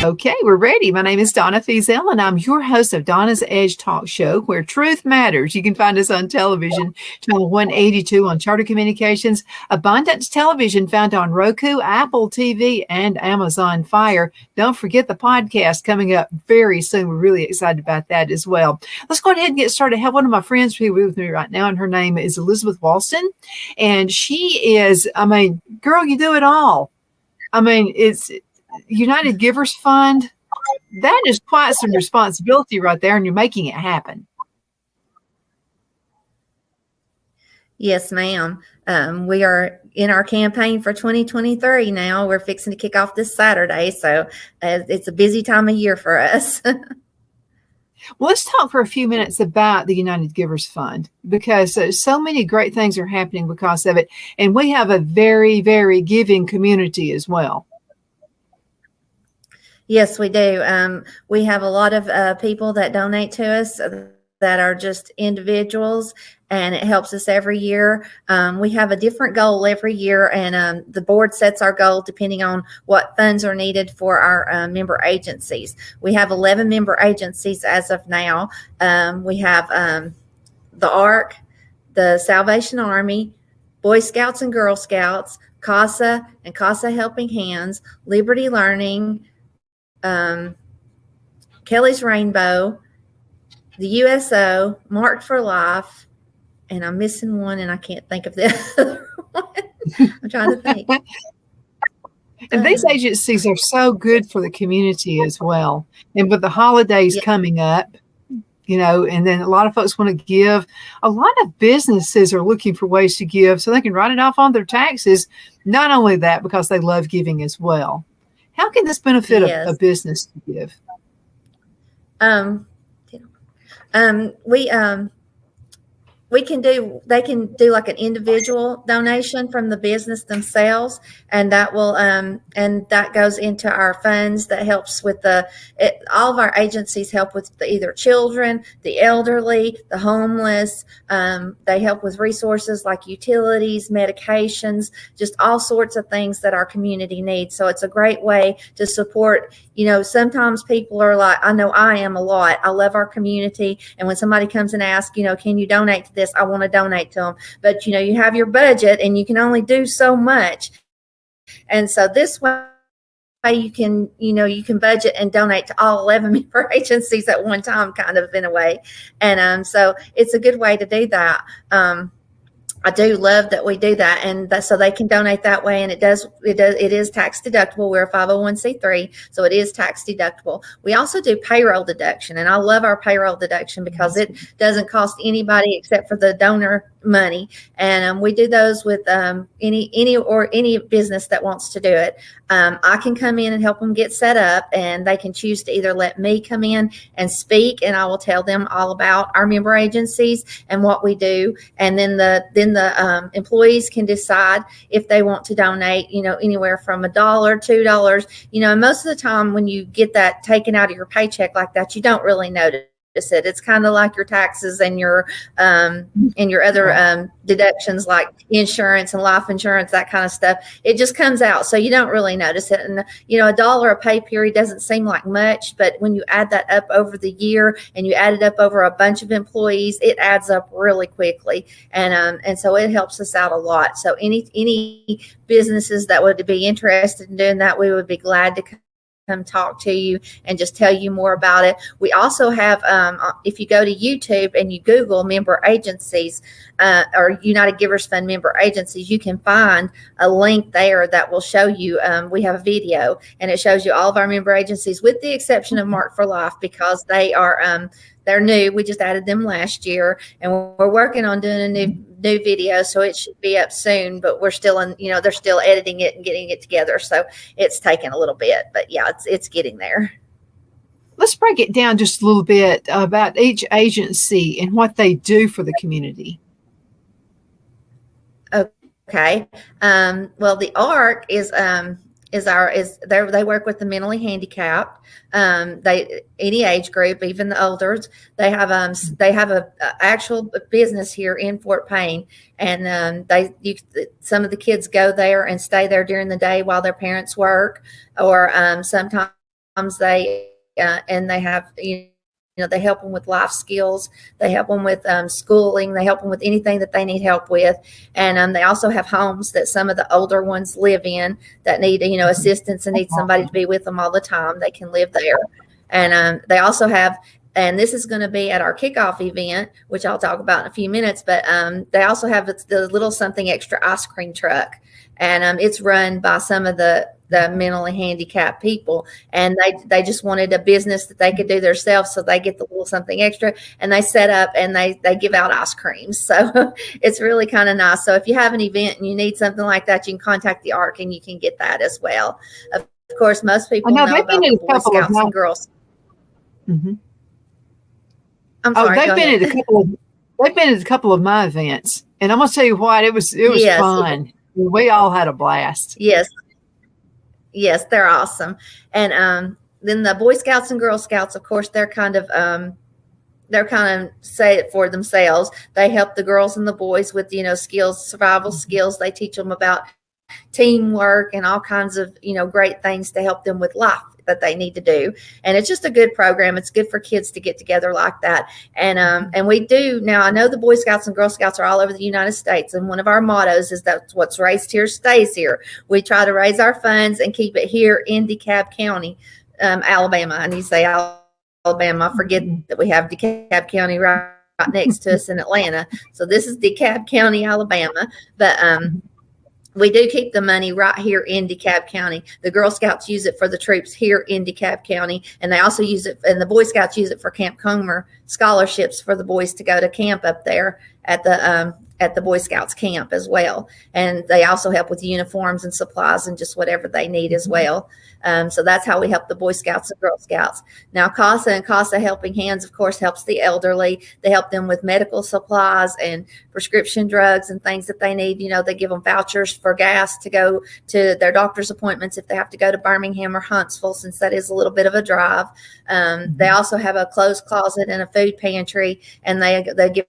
Okay, we're ready. My name is Donna Feazell, and I'm your host of Donna's Edge Talk Show, where truth matters. You can find us on television, channel 182 on Charter Communications, Abundance Television found on Roku, Apple TV, and Amazon Fire. Don't forget the podcast coming up very soon. We're really excited about that as well. Let's go ahead and get started. I have one of my friends who is with me right now, and her name is Elizabeth Walston, and she is, girl, you do it all. It's United Givers Fund. That is quite some responsibility right there, and you're making it happen. Yes, ma'am. We are in our campaign for 2023 now. We're fixing to kick off this Saturday, so it's a busy time of year for us. Well, let's talk for a few minutes about the United Givers Fund, because so many great things are happening because of it, and we have a very, very giving community as well. Yes, we do. We have a lot of people that donate to us that are just individuals, and it helps us every year. We have a different goal every year, and the board sets our goal depending on what funds are needed for our member agencies. We have 11 member agencies as of now. We have the ARC, the Salvation Army, Boy Scouts and Girl Scouts, CASA and CASA Helping Hands, Liberty Learning, Kelly's Rainbow, the USO, Marked for Life, and I'm missing one, and I can't think of the other one. I'm trying to think. And these agencies are so good for the community as well. And with the holidays coming up, and then a lot of folks want to give. A lot of businesses are looking for ways to give so they can write it off on their taxes. Not only that, because they love giving as well. How can this benefit a business to give? They can do like an individual donation from the business themselves, and that will and that goes into our funds that helps with all of our agencies help with either children, the elderly, the homeless. They help with resources like utilities, medications, just all sorts of things that our community needs. So it's a great way to support. Sometimes people are like, I know I am a lot. I love our community. And when somebody comes and asks, can you donate to this? I want to donate to them. But, you have your budget and you can only do so much. And so this way you can budget and donate to all 11 member agencies at one time, kind of in a way. And so it's a good way to do that. I do love that we do that, and so they can donate that way, and it is tax deductible. We're a 501c3, so it is tax deductible. We also do payroll deduction, and I love our payroll deduction because it doesn't cost anybody except for the donor money, and we do those with any business that wants to do it. I can come in and help them get set up, and they can choose to either let me come in and speak, and I will tell them all about our member agencies and what we do, and then the employees can decide if they want to donate, anywhere from $1, $2, and most of the time when you get that taken out of your paycheck like that, you don't really notice it. It's kind of like your taxes and your other deductions like insurance and life insurance, that kind of stuff. It just comes out, so you don't really notice it. And $1 a pay period doesn't seem like much, but when you add that up over the year and you add it up over a bunch of employees, it adds up really quickly, and so it helps us out a lot. So any businesses that would be interested in doing that, we would be glad to come talk to you and just tell you more about it. We also have, if you go to YouTube and you Google member agencies or United Givers Fund member agencies, you can find a link there that will show you. We have a video, and it shows you all of our member agencies, with the exception of Marked for Life, because they are they're new. We just added them last year, and we're working on doing a new video, so it should be up soon, but we're still they're still editing it and getting it together, so it's taking a little bit, but yeah, it's getting there. Let's break it down just a little bit about each agency and what they do for the community. Okay. Well, the ARC they work with the mentally handicapped. They any age group, even the elders. They have a actual business here in Fort Payne, and some of the kids go there and stay there during the day while their parents work, or sometimes they and they have they help them with life skills. They help them with schooling. They help them with anything that they need help with. And they also have homes that some of the older ones live in that need, assistance and need somebody to be with them all the time. They can live there. And they also have, and this is going to be at our kickoff event, which I'll talk about in a few minutes, but they also have the little something extra ice cream truck. And it's run by some of the mentally handicapped people, and they just wanted a business that they could do themselves, so they get the little something extra, and they set up and they give out ice creams. So it's really kind of nice. So if you have an event and you need something like that, you can contact the ARC and you can get that as well. Of course, most people know about the Boy Scouts and Girls. Mm-hmm. I'm sorry. They've been at a couple of my events, and I'm gonna tell you what, it was fun. We all had a blast. Yes, they're awesome. And then the Boy Scouts and Girl Scouts, of course, they're kind of say it for themselves. They help the girls and the boys with, skills, survival skills. They teach them about teamwork and all kinds of, great things to help them with life that they need to do. And it's just a good program. It's good for kids to get together like that. And we do now, I know the Boy Scouts and Girl Scouts are all over the United States. And one of our mottos is that what's raised here stays here. We try to raise our funds and keep it here in DeKalb County, Alabama. And you say Alabama, I forget that we have DeKalb County right next to us in Atlanta. So this is DeKalb County, Alabama. But we do keep the money right here in DeKalb County. The Girl Scouts use it for the troops here in DeKalb County, and they also use it, and the Boy Scouts use it for Camp Comer scholarships for the boys to go to camp up there at the Boy Scouts camp as well. And they also help with uniforms and supplies and just whatever they need as well. So that's how we help the Boy Scouts and Girl Scouts. Now, CASA and CASA Helping Hands, of course, helps the elderly. They help them with medical supplies and prescription drugs and things that they need. They give them vouchers for gas to go to their doctor's appointments if they have to go to Birmingham or Huntsville, since that is a little bit of a drive. They also have a clothes closet and a food pantry, and they give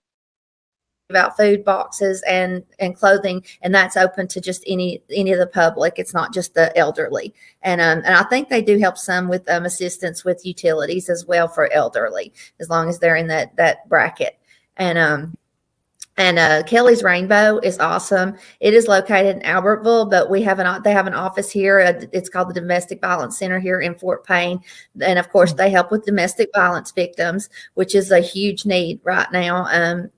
out food boxes and clothing, and that's open to just any of the public. It's not just the elderly. And I think they do help some with assistance with utilities as well for elderly, as long as they're in that bracket. And Kelly's Rainbow is awesome. It is located in Albertville, but they have an office here. It's called the Domestic Violence Center here in Fort Payne. And of course, they help with domestic violence victims, which is a huge need right now.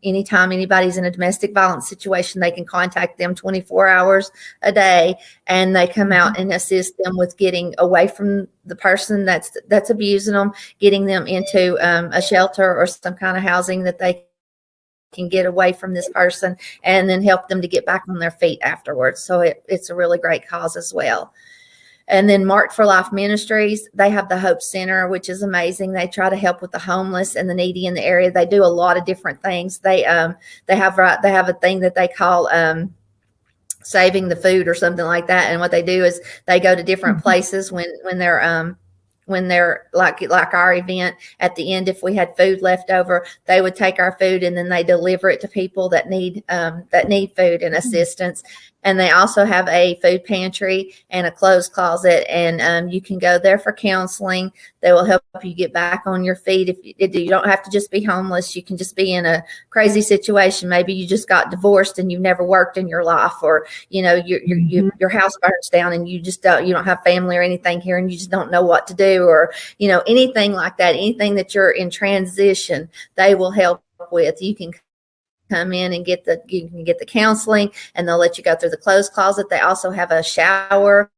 Anytime anybody's in a domestic violence situation, they can contact them 24 hours a day, and they come out and assist them with getting away from the person that's abusing them, getting them into a shelter or some kind of housing that they can get away from this person, and then help them to get back on their feet afterwards. So it's a really great cause as well. And then Marked for Life Ministries, they have the Hope Center, which is amazing. They try to help with the homeless and the needy in the area. They do a lot of different things. They have a thing that they call saving the food or something like that. And what they do is they go to different places when they're like our event at the end. If we had food left over, they would take our food and then they deliver it to people that need food and assistance. And they also have a food pantry and a clothes closet, and you can go there for counseling. They will help you get back on your feet. If you don't have to just be homeless, you can just be in a crazy situation. Maybe you just got divorced and you've never worked in your life, or your house burns down and you don't have family or anything here, and you just don't know what to do, or anything like that. Anything that you're in transition, they will help with. You can come in and get the counseling, and they'll let you go through the clothes closet. They also have a shower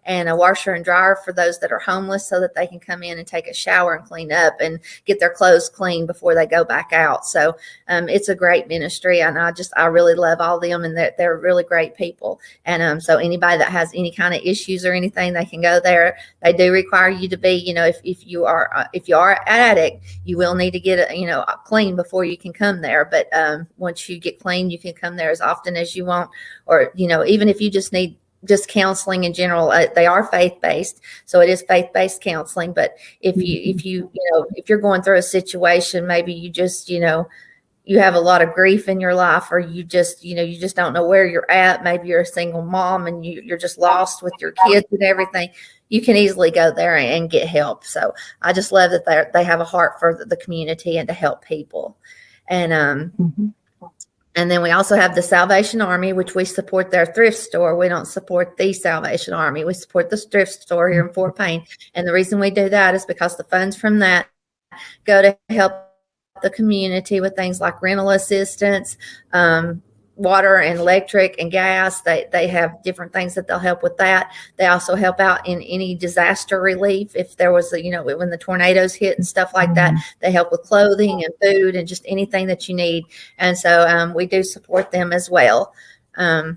and a washer and dryer for those that are homeless, so that they can come in and take a shower and clean up and get their clothes clean before they go back out. So it's a great ministry, and I really love all of them, and they're really great people. And so anybody that has any kind of issues or anything, they can go there. They do require you to be, if you are an addict, you will need to get clean before you can come there. But once you get clean, you can come there as often as you want, or even if you just need just counseling in general. They are faith-based, so it is faith-based counseling. But if you're going through a situation, maybe you just you have a lot of grief in your life, or you just don't know where you're at. Maybe you're a single mom and you're just lost with your kids and everything. You can easily go there and get help. So I just love that they have a heart for the community and to help people. And and then we also have the Salvation Army, which we support their thrift store. We don't support the Salvation Army. We support the thrift store here in Fort Payne. And the reason we do that is because the funds from that go to help the community with things like rental assistance, water and electric and gas. They have different things that they'll help with that. They also help out in any disaster relief. If there was, when the tornadoes hit and stuff like that, they help with clothing and food and just anything that you need. And so we do support them as well. I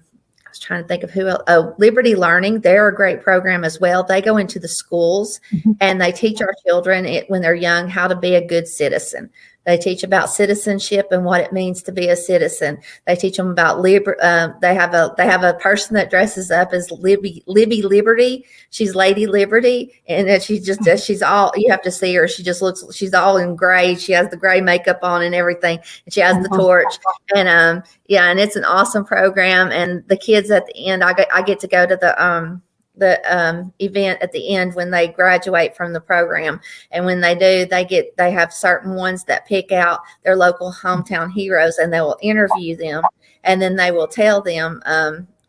was trying to think of who else. Oh, Liberty Learning. They're a great program as well. They go into the schools and they teach our children when they're young how to be a good citizen. They teach about citizenship and what it means to be a citizen. They teach them about they have a person that dresses up as Libby Liberty. She's Lady Liberty, and she's all, you have to see her. She's all in gray. She has the gray makeup on and everything, and she has the torch. And and it's an awesome program. And the kids at the end, I get to go to the event at the end when they graduate from the program. And when they do, they have certain ones that pick out their local hometown heroes, and they will interview them, and then they will tell them,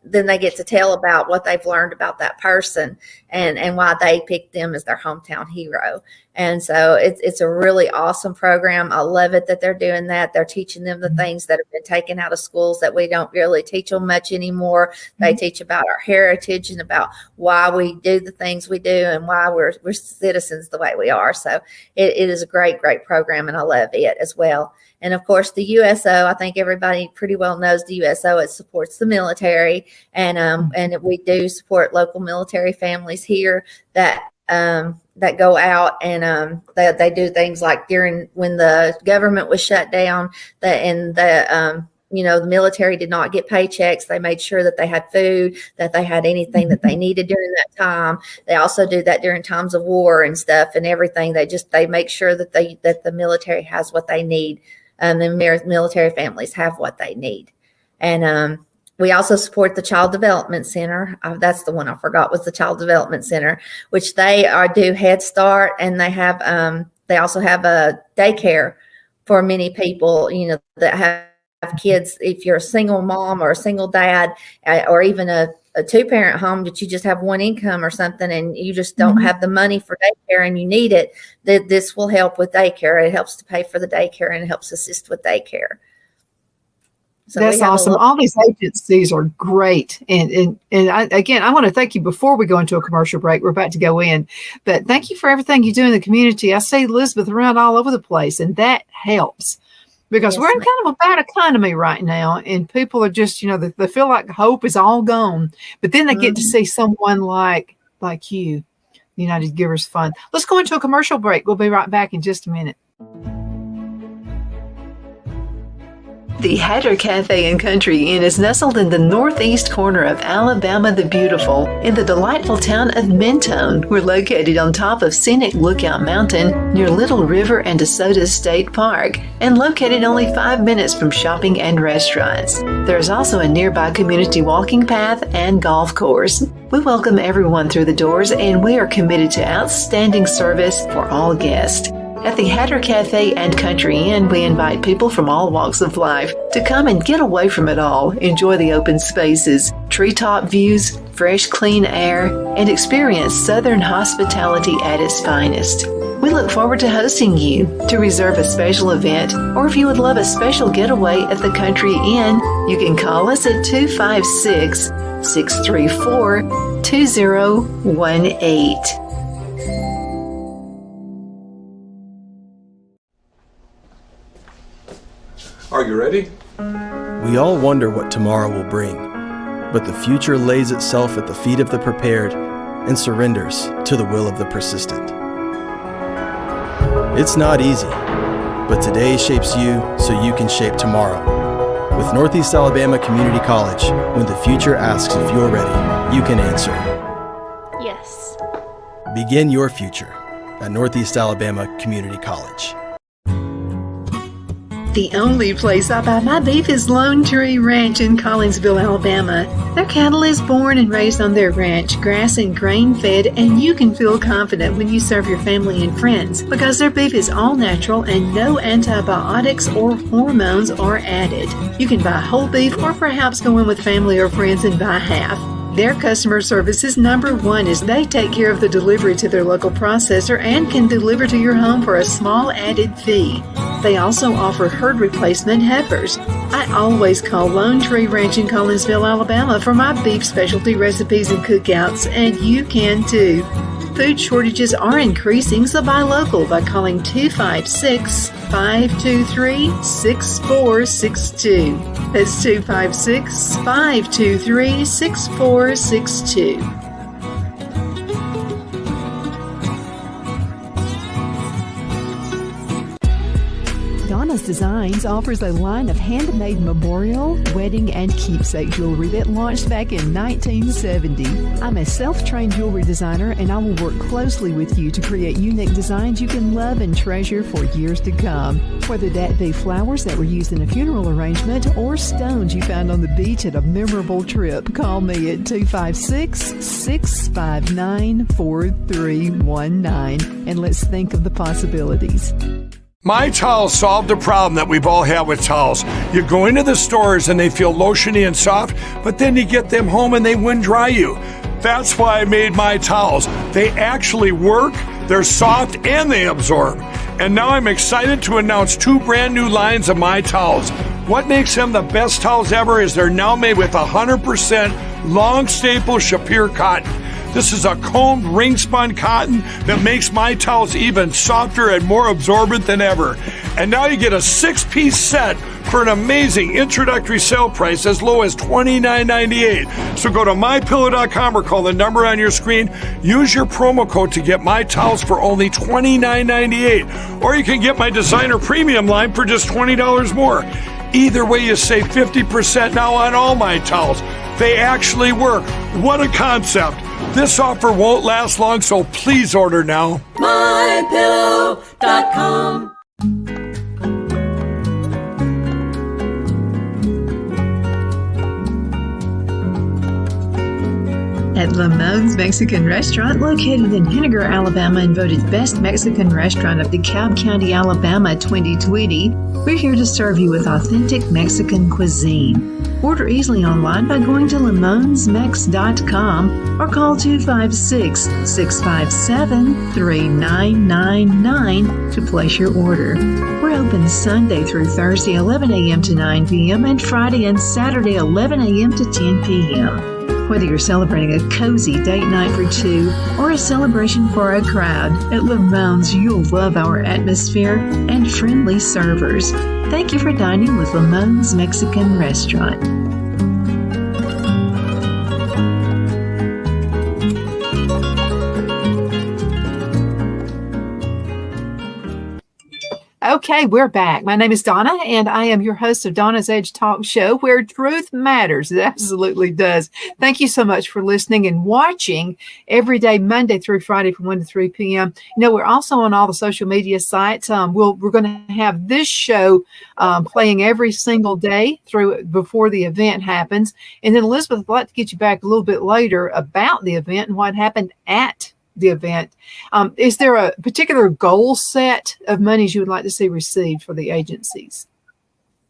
then they get to tell about what they've learned about that person and why they picked them as their hometown hero. And so it's a really awesome program. I love it that they're doing that. They're teaching them the things that have been taken out of schools that we don't really teach them much anymore. They teach about our heritage and about why we do the things we do and why we're citizens the way we are. So it is a great, great program, and I love it as well. And of course, the USO, I think everybody pretty well knows the USO. It supports the military, and we do support local military families here that go out and they do things like when the government was shut down, the military did not get paychecks. They made sure that they had food, that they had anything that they needed during that time. They also do that during times of war and stuff and everything. They make sure that the military has what they need. The military families have what they need. And we also support the Child Development Center. That's the one I forgot was the Child Development Center, which they do Head Start, and they also have a daycare for many people, that have kids. If you're a single mom or a single dad, or even a two-parent home that you just have one income or something, and you just don't have the money for daycare and you need it, this will help with daycare. It helps to pay for the daycare and it helps assist with daycare. So that's awesome. All these agencies are great. And I want to thank you before we go into a commercial break. We're about to go in, but thank you for everything you do in the community. I see Elizabeth around all over the place, and that helps. Because we're in kind of a bad economy right now, and people are just, they feel like hope is all gone. But then they get to see someone like you, United Givers Fund. Let's go into a commercial break. We'll be right back in just a minute. The Hatter Cafe and Country Inn is nestled in the northeast corner of Alabama the Beautiful in the delightful town of Mentone. We're located on top of scenic Lookout Mountain near Little River and DeSoto State Park, and located only 5 minutes from shopping and restaurants. There's also a nearby community walking path and golf course. We welcome everyone through the doors, and we are committed to outstanding service for all guests. At the Hatter Cafe and Country Inn, we invite people from all walks of life to come and get away from it all, enjoy the open spaces, treetop views, fresh, clean air, and experience Southern hospitality at its finest. We look forward to hosting you. To reserve a special event, or if you would love a special getaway at the Country Inn, you can call us at 256-634-2018. Are you ready? We all wonder what tomorrow will bring, but the future lays itself at the feet of the prepared and surrenders to the will of the persistent. It's not easy, but today shapes you so you can shape tomorrow. With Northeast Alabama Community College, when the future asks if you're ready, you can answer yes. Begin your future at Northeast Alabama Community College. The only place I buy my beef is Lone Tree Ranch in Collinsville, Alabama. Their cattle is born and raised on their ranch, grass and grain fed, and you can feel confident when you serve your family and friends because their beef is all natural and no antibiotics or hormones are added. You can buy whole beef or perhaps go in with family or friends and buy half. Their customer service is number one as they take care of the delivery to their local processor and can deliver to your home for a small added fee. They also offer herd replacement heifers. I always call Lone Tree Ranch in Collinsville, Alabama for my beef specialty recipes and cookouts, and you can too. Food shortages are increasing, so buy local by calling 256-523-6462. That's 256-523-6462. Donna's Designs offers a line of handmade memorial, wedding, and keepsake jewelry that launched back in 1970. I'm a self-trained jewelry designer, and I will work closely with you to create unique designs you can love and treasure for years to come. Whether that be flowers that were used in a funeral arrangement or stones you found on the beach at a memorable trip, call me at 256-659-4319, and let's think of the possibilities. My Towels solved a problem that we've all had with towels. You go into the stores and they feel lotiony and soft, but then you get them home and they wind dry you. That's why I made My Towels. They actually work, they're soft, and they absorb. And now I'm excited to announce 2 brand new lines of My Towels. What makes them the best towels ever is they're now made with 100% long staple Shapir cotton. This is a combed ring-spun cotton that makes My Towels even softer and more absorbent than ever. And now you get a 6-piece set for an amazing introductory sale price as low as $29.98. So go to MyPillow.com or call the number on your screen. Use your promo code to get My Towels for only $29.98. Or you can get my designer premium line for just $20 more. Either way, you save 50% now on all My Towels. They actually work. What a concept. This offer won't last long, so please order now. MyPillow.com. At Lamone's Mexican Restaurant, located in Henniger, Alabama, and voted Best Mexican Restaurant of DeKalb County, Alabama 2020, we're here to serve you with authentic Mexican cuisine. Order easily online by going to lamonsmex.com or call 256-657-3999 to place your order. We're open Sunday through Thursday, 11 a.m. to 9 p.m. and Friday and Saturday, 11 a.m. to 10 p.m. Whether you're celebrating a cozy date night for 2 or a celebration for a crowd, at Lamone's you'll love our atmosphere and friendly servers. Thank you for dining with Lamone's Mexican Restaurant. Okay, we're back. My name is Donna, and I am your host of Donna's Edge Talk Show, where truth matters. It absolutely does. Thank you so much for listening and watching every day, Monday through Friday from 1 to 3 p.m. You know, we're also on all the social media sites. We're going to have this show playing every single day through before the event happens. And then, Elizabeth, I'd like to get you back a little bit later about the event and what happened at the event. Is there a particular goal set of monies you would like to see received for the agencies?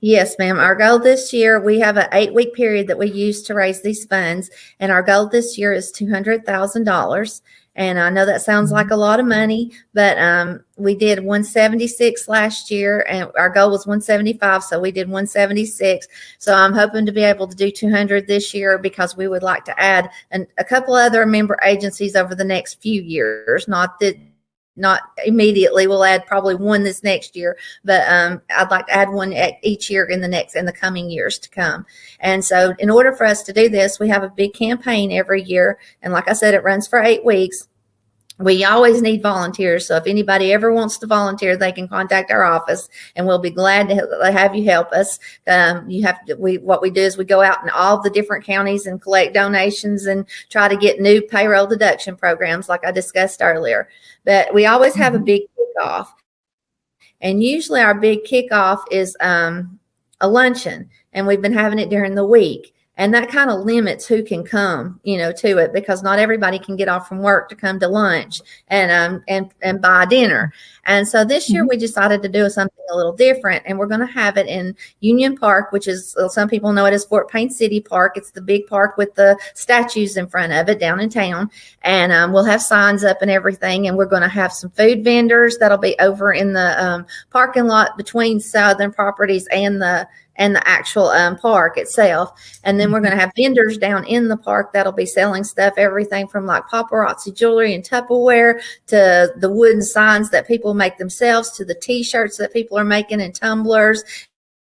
Yes, ma'am. Our goal this year, we have an 8-week period that we use to raise these funds. And our goal this year is $200,000. And I know that sounds like a lot of money, but we did 176 last year, and our goal was 175, so we did 176. So I'm hoping to be able to do 200 this year because we would like to add a couple other member agencies over the next few years. Not immediately. We'll add probably one this next year, but I'd like to add one each year in the coming years to come. And so in order for us to do this, we have a big campaign every year. And like I said, it runs for 8 weeks. We always need volunteers. So if anybody ever wants to volunteer, they can contact our office and we'll be glad to have you help us. What we do is we go out in all the different counties and collect donations and try to get new payroll deduction programs like I discussed earlier. But we always have a big kickoff. And usually our big kickoff is a luncheon, and we've been having it during the week. And that kind of limits who can come, to it, because not everybody can get off from work to come to lunch and buy dinner. And so this year we decided to do something a little different, and we're going to have it in Union Park, which is, some people know it as Fort Payne City Park. It's the big park with the statues in front of it down in town. And we'll have signs up and everything. And we're going to have some food vendors that'll be over in the parking lot between Southern Properties and the actual park itself. And then we're going to have vendors down in the park that'll be selling stuff, everything from like paparazzi jewelry and Tupperware to the wooden signs that people make themselves, to the t-shirts that people are making and tumblers,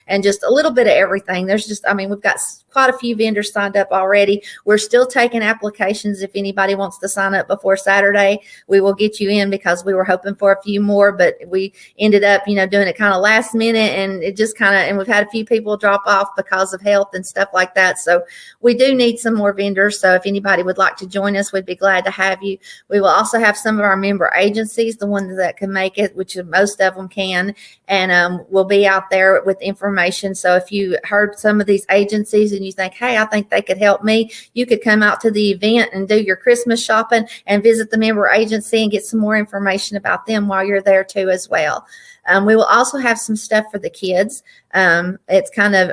and just a little bit of everything. We've got quite a few vendors signed up already. We're still taking applications. If anybody wants to sign up before Saturday, we will get you in, because we were hoping for a few more, but we ended up, doing it kind of last minute, and it just and we've had a few people drop off because of health and stuff like that. So we do need some more vendors. So if anybody would like to join us, we'd be glad to have you. We will also have some of our member agencies, the ones that can make it, which most of them can, and we'll be out there with information. So if you heard some of these agencies and you think, hey, I think they could help me, you could come out to the event and do your Christmas shopping and visit the member agency and get some more information about them while you're there too as well. We will also have some stuff for the kids. It's kind of,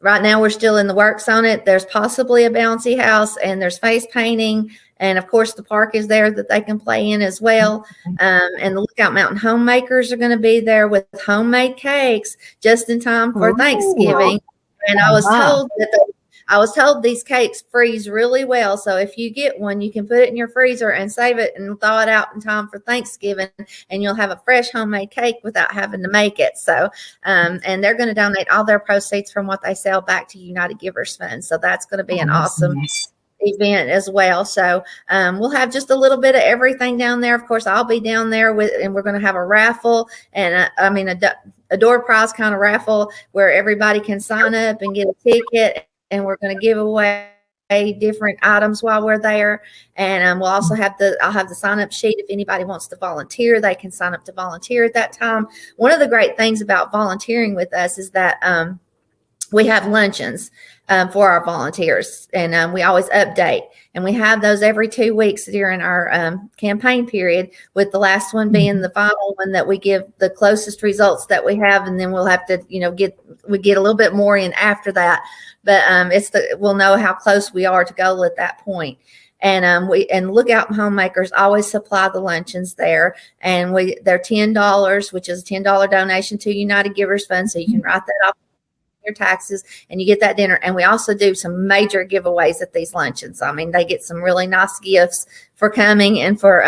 right now we're still in the works on it. There's possibly a bouncy house, and there's face painting. And of course, the park is there that they can play in as well. And the Lookout Mountain homemakers are going to be there with homemade cakes just in time for Thanksgiving. And I was told these cakes freeze really well. So if you get one, you can put it in your freezer and save it and thaw it out in time for Thanksgiving, and you'll have a fresh homemade cake without having to make it. So, and they're going to donate all their proceeds from what they sell back to United Givers Fund. So that's going to be an awesome event as well. So we'll have just a little bit of everything down there. Of course, I'll be down there and we're going to have a raffle, and a door prize kind of raffle where everybody can sign up and get a ticket, and we're going to give away different items while we're there. And we'll also have I'll have the sign up sheet. If anybody wants to volunteer, they can sign up to volunteer at that time. One of the great things about volunteering with us is that we have luncheons for our volunteers, and we always update, and we have those every 2 weeks during our campaign period, with the last one being the final one that we give the closest results that we have, and then we'll have to get a little bit more in after that, but we'll know how close we are to goal at that point. And Lookout Homemakers always supply the luncheons there, and they're $10, which is a $10 donation to United Givers Fund, so you can write that off your taxes and you get that dinner. And we also do some major giveaways at these luncheons. I mean, they get some really nice gifts for coming and for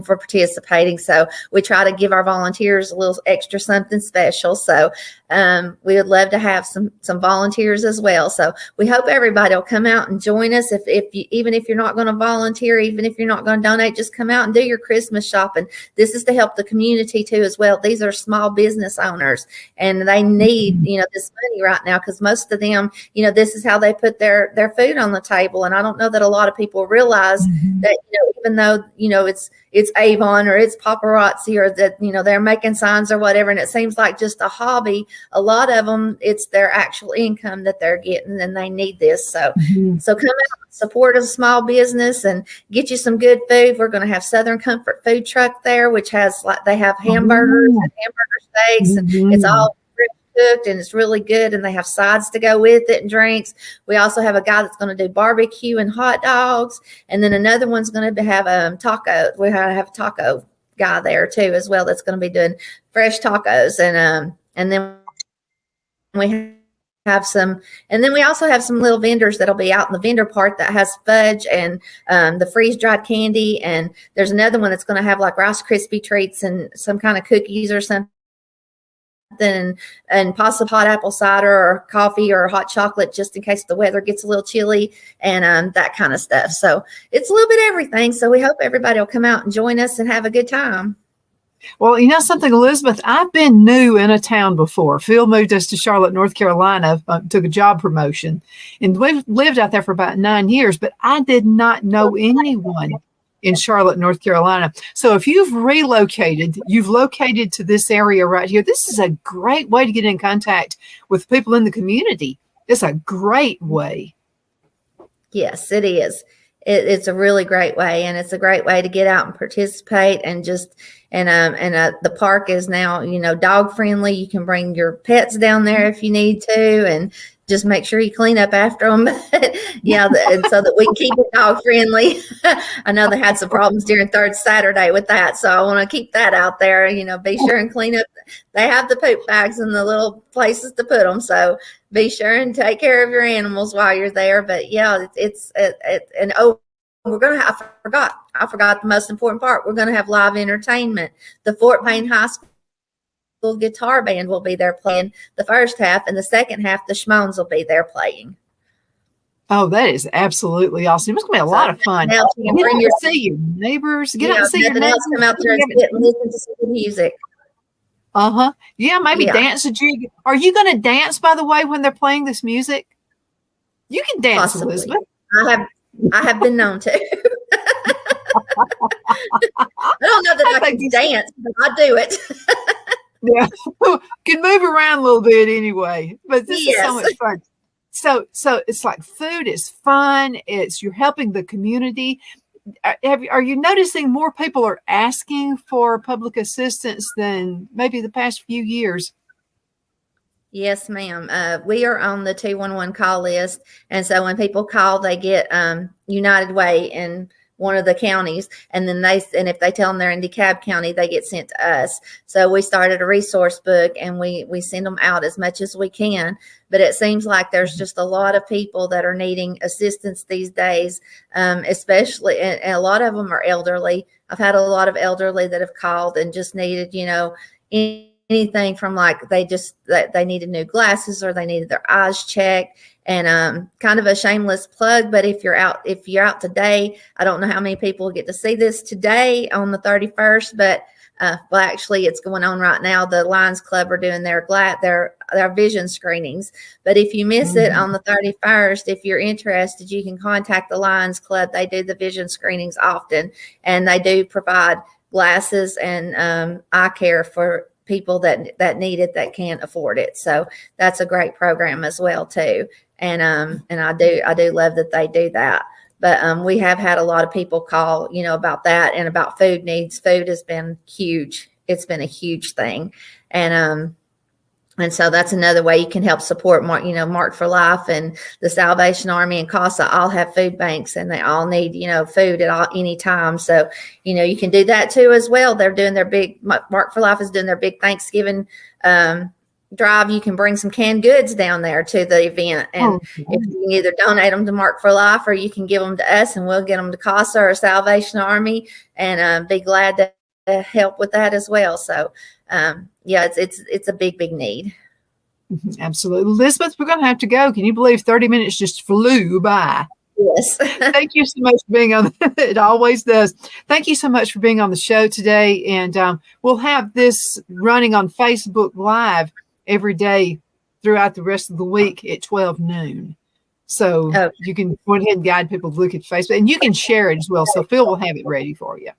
participating. So we try to give our volunteers a little extra something special. So we would love to have some volunteers as well. So we hope everybody will come out and join us. Even if you're not going to volunteer, even if you're not going to donate, just come out and do your Christmas shopping. This is to help the community too as well. These are small business owners, and they need this money right now, because most of them, this is how they put their food on the table. And I don't know that a lot of people realize that even though it's Avon or it's paparazzi, or that they're making signs or whatever, and it seems like just a hobby, a lot of them, it's their actual income that they're getting, and they need this. So so come out, support a small business, and get you some good food. We're going to have Southern Comfort food truck there, which has they have hamburgers and hamburger steaks, and it's all cooked, and it's really good, and they have sides to go with it and drinks. We also have a guy that's going to do barbecue and hot dogs, and then another one's going to have tacos. We have a taco guy there too as well that's going to be doing fresh tacos, and then we have some, and then we also have some little vendors that'll be out in the vendor part that has fudge and the freeze dried candy, and there's another one that's going to have like Rice Krispie treats and some kind of cookies or something, and possibly hot apple cider or coffee or hot chocolate, just in case the weather gets a little chilly, and that kind of stuff. So it's a little bit of everything. So we hope everybody will come out and join us and have a good time. Well, something, Elizabeth, I've been new in a town before. Phil moved us to Charlotte, North Carolina, took a job promotion, and we've lived out there for about 9 years, but I did not know anyone in Charlotte, North Carolina. So if you've located to this area right here, this is a great way to get in contact with people in the community. It's a great way. Yes, it is. It's a really great way, and it's a great way to get out and participate. And the park is now, dog friendly. You can bring your pets down there if you need to, and just make sure you clean up after them. Yeah, and so that we can keep it dog friendly. I know they had some problems during Third Saturday with that, so I want to keep that out there. Be sure and clean up. They have the poop bags and the little places to put them, so be sure and take care of your animals while you're there. But yeah, I forgot the most important part. We're going to have live entertainment. The Fort Payne High School guitar band will be there playing the first half, and the second half, the Schmones will be there playing. Oh, that is absolutely awesome. It's going to be a lot of fun. You can bring see your neighbors. Get out and see your neighbors. Come out there and sit and listen to some music. Uh-huh. Yeah, maybe dance a jig. Are you going to dance, by the way, when they're playing this music? You can dance, Possibly. Elizabeth. I have been known to. I don't know that I can dance, but I do it. Yeah, can move around a little bit anyway. But this is so much fun. So it's like food is fun. You're helping the community. Are you noticing more people are asking for public assistance than maybe the past few years? Yes, ma'am. We are on the 211 call list. And so when people call, they get United Way in one of the counties. And then if they tell them they're in DeKalb County, they get sent to us. So we started a resource book, and we send them out as much as we can. But it seems like there's just a lot of people that are needing assistance these days, especially, and a lot of them are elderly. I've had a lot of elderly that have called and just needed, anything from like they needed new glasses, or they needed their eyes checked. And kind of a shameless plug, but if you're out today, I don't know how many people will get to see this today on the 31st, but well, actually it's going on right now. The Lions Club are doing their vision screenings. But if you miss it on the 31st, if you're interested, you can contact the Lions Club. They do the vision screenings often, and they do provide glasses and eye care for people that need it, that can't afford it. So that's a great program as well too. And I do love that they do that. But we have had a lot of people call, about that, and about food needs. Food has been huge. It's been a huge thing. And so that's another way you can help support Mark for Life and the Salvation Army and CASA all have food banks, and they all need, food at any time. So, you can do that too as well. They're doing their Mark for Life is doing their big Thanksgiving drive. You can bring some canned goods down there to the event, and if you can either donate them to Mark for Life, or you can give them to us, and we'll get them to CASA or Salvation Army, and be glad to help with that as well. So it's a big need. Absolutely. Elizabeth, we're going to have to go. Can you believe 30 minutes just flew by? Yes. Thank you so much for being on. It always does. Thank you so much for being on the show today. And we'll have this running on Facebook Live every day throughout the rest of the week at 12 noon. So you can go ahead and guide people to look at Facebook, and you can share it as well. So Phil will have it ready for you.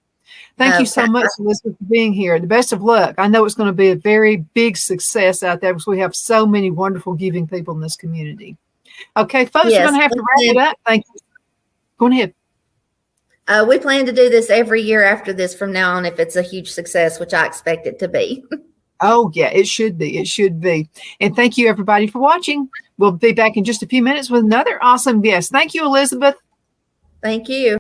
Thank you so much, Elizabeth, for being here. The best of luck. I know it's going to be a very big success out there because we have so many wonderful giving people in this community. Okay, folks, we're going to have to wrap it up. Thank you. Go ahead. We plan to do this every year after this from now on if it's a huge success, which I expect it to be. Oh, yeah, it should be. It should be. And thank you, everybody, for watching. We'll be back in just a few minutes with another awesome guest. Thank you, Elizabeth. Thank you.